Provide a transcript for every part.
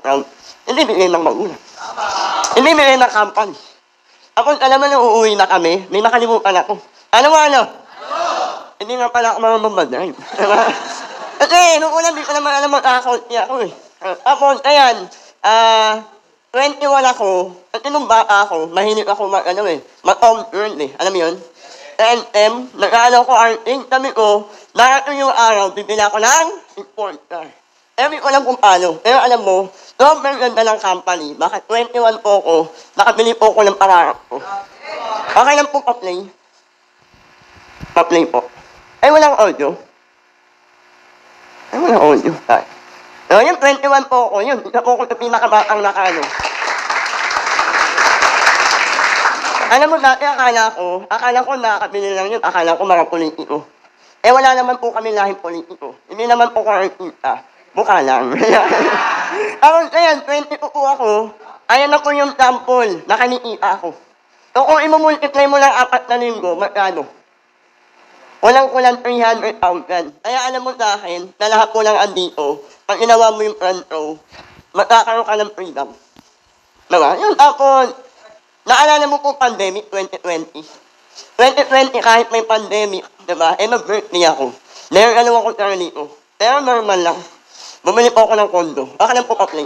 background. Hindi bigay ng magulang. Hindi bigay ng company. Ako, alam mo nung uuwi na kami, may nakalimutan ako. Ano? Hindi nga pala ako mamamagay. Diba? Kasi, nung una, di ko naman alam mag-account niya ako eh. Tapos, ayan, 21 ako, at nung bata ako, mahilig ako mag-home girl eh. Alam mo yun? Nag-aalaw ko arting, sabi ko, darating yung araw, bibili ako ng import car. Hindi ko alam kung paano. Pero alam mo, sobrang ganda ng company. Bakit 21 po ako, nakabili po ako ng pangarap ko. Okay lang po pa-play. Pa-play po. Ay, walang audio. So, yung 21 po ako, yun. Isa po ako sa pinakabatang nakano. Alam mo, dati akala ko nakakabili lang yun. Akala ko mga politiko. Eh, wala naman po kami lahing politiko. Hindi naman po ko artista. Mukha lang. Tapos, ayan, 20 po ako. Ayan na po yung sample. Nakanikita ako. So, kung imumultiply mo lang 4 na linggo, magkano? Kulang-kulang 300,000. Kaya alam mo sa akin, na lahat po lang andito, pag ginawa mo yung front row, magkakaroon ka ng freedom. Diba? Yun, tapos, naalala mo po pandemic 2020. 2020, kahit may pandemic, diba? Eh, mag-birthday ako. Meron ako dito. Pero normal lang. Bumili po ako ng kondo. Baka lang po ka-play.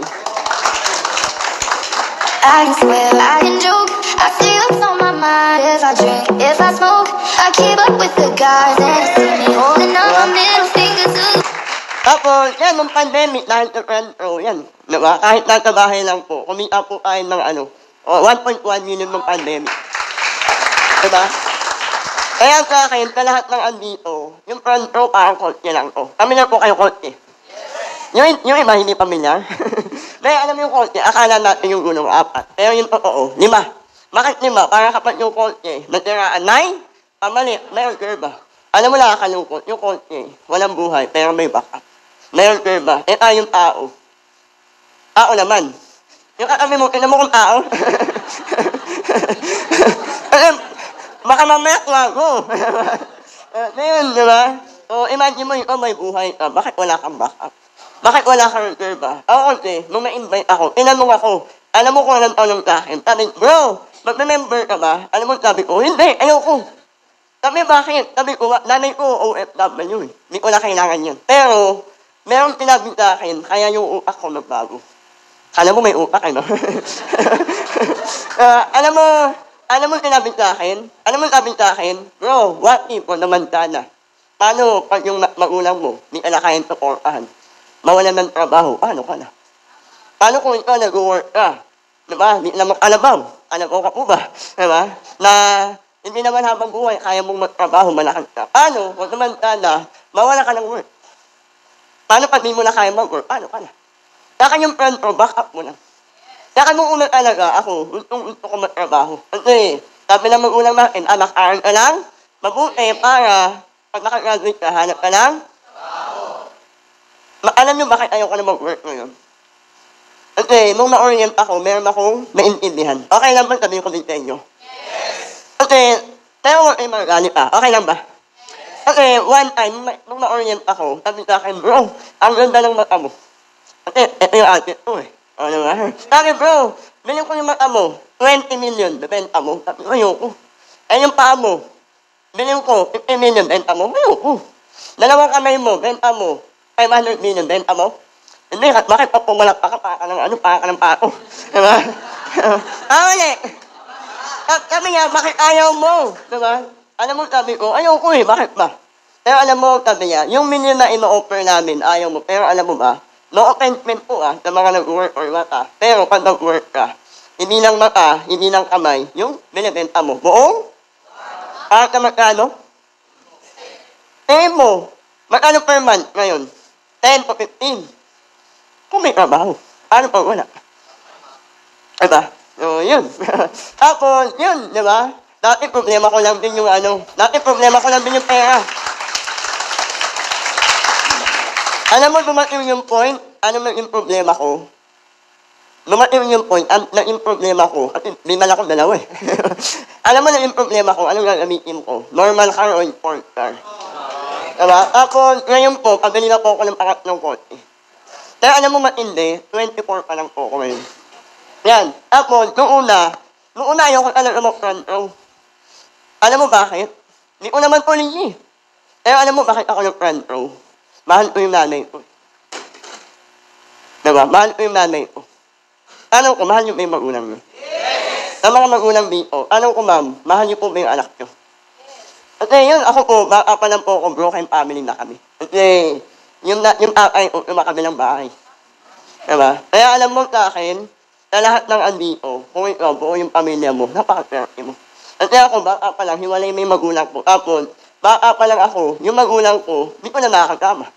I can swear, I can joke. I see what's on my mind. If I drink, if I smoke, I keep up with the guys and see me holding up my middle finger to. Tapos, yan, nung pandemic, dahil sa front row, yan. Diba? Kahit nasa bahay lang po, kumita po tayo ng 1.1 million ng pandemic. Diba? Kaya sa akin, sa lahat ng andito, yung front row, parang kotse lang to. Kami na po kayo kotse. Yung iba, hindi pamilyar. Kaya alam mo yung kotse, akala natin yung gulong 4. Pero yung totoo, 5. Bakit 5? Para kapag yung kotse, natiraan 9, pamali, mayroon curva. Alam mo nakakalungkot, yung kotse, walang buhay, pero may backup. Mayroon curva. Eh tayong tao. Tao naman. Yung katabi mo, tinan mo kung tao. Baka mamaya kwago. Ngayon, di ba? So, imagine mo yung may buhay ka, bakit wala kang backup? Bakit wala kang curva? Ako kasi, nung na-invite ako, tinanong ako, alam mo kung anong tanong sa akin? Sabi, bro, mag-member ka ba? Alam mo, sabi ko, hindi, ayoko. Sabi, bakit? Sabi ko, nanay ko, OFW. Hindi ko na kailangan yun. Pero, merong sinabi sa akin, kaya yung utak ko nagbago. Alam mo, may utak, ano? Alam mo sinabi sa akin? Alam mo sabi sa akin? Bro, what if naman sana? Paano pag yung magulang mo, di ka na kayang supportahan? Mawalan ng trabaho, paano ka na? Paano kung ikaw nag-work ka? Diba? Di na makalabaw. Alam ko ka po ba? Diba? Na hindi naman habang buhay, kaya mong magtrabaho, malakas ka. Paano? Huwag naman sana, mawala ka ng work. Paano pag di mo na kaya mag-work? Paano ka na? Saka yung front row, back up mo na. Saka nung una talaga, ako, gusto ko magtrabaho. Kasi, sabi ng magulang natin, anak-aral ka lang, mabuti para pag nakagraduate ka, hanap ka lang. Alam nyo bakit ayaw ko na mag-work ngayon? Kasi, nung na-orient ako, meron akong naintindihan. Okay lang ba sabihin ko din sa inyo? Yes! Kasi, tayo ay magalit ka. Okay lang ba? Kasi, one time, nung na-orient ako, sabi sa akin, bro, ang ganda ng mata mo. Kasi, ito yung atin ko eh. Ano nga? Sabi, bro, bilhin ko yung mata mo, 20 million, benta mo. Sabi ko, ayoko. Eh, yung paa mo, bilhin ko, 50 million, benta mo. Ayoko. Dalawang kamay mo, benta mo. 500 million, benta mo? Hindi, bakit pa pumalak pa ka, para ka ng pako? Diba? Ulit! Sabi nga, bakit ayaw mo? Diba? Alam mo, sabi ko, ayaw ko eh, bakit ba? Pero alam mo, sabi niya, yung million na ino-offer namin, ayaw mo. Pero alam mo ba, no offense po sa mga nag-work or mata. Pero pag nag-work ka, hindi lang mata, hindi lang kamay, yung binibenta mo. Buong? Para ka magkano? Mo. Magkano per month ngayon? 10 to 15. Kung may trabaho. Paano pa wala? Diba? So, yun. Tapos, yun, diba? Dati problema ko lang din yung pera. Alam mo, dumating yung point, ano naging problema ko? Dumating yung point, naging problema ko, at di man ako dalawa eh. Alam mo, naging problema ko, anong gagamitin ko? Normal car o import car? Diba? Ako, ngayon po, pabili na po ako ng pangatlong kotse. Kaya alam mo matindi, 24 pa lang po ako ngayon. Yan. Tapos, noong una ayoko talaga mag-front row. Alam mo bakit? Hindi ko naman po eh. Pero alam mo bakit ako nag-front row? Mahal ko yung nanay ko. Diba? Mahal ko yung nanay ko. Alam ko, mahal niyo ba yung magulang niyo? Yes! Sa mga magulang dito, alam ko ma'am, mahal niyo po ba yung anak niyo? Kasi yun, ako po, baka pa lang po ako, broken family na kami. Kasi yung tatay ko, yung makabilang bahay. Diba? Kaya alam mo sa akin, sa lahat ng andito, kung ikaw, buo yung pamilya mo, napaka-swerte mo. Kasi ako, baka pa lang, hiwalay may magulang ko. Tapos, baka pa lang ako, yung magulang ko, di ko na nakakagama.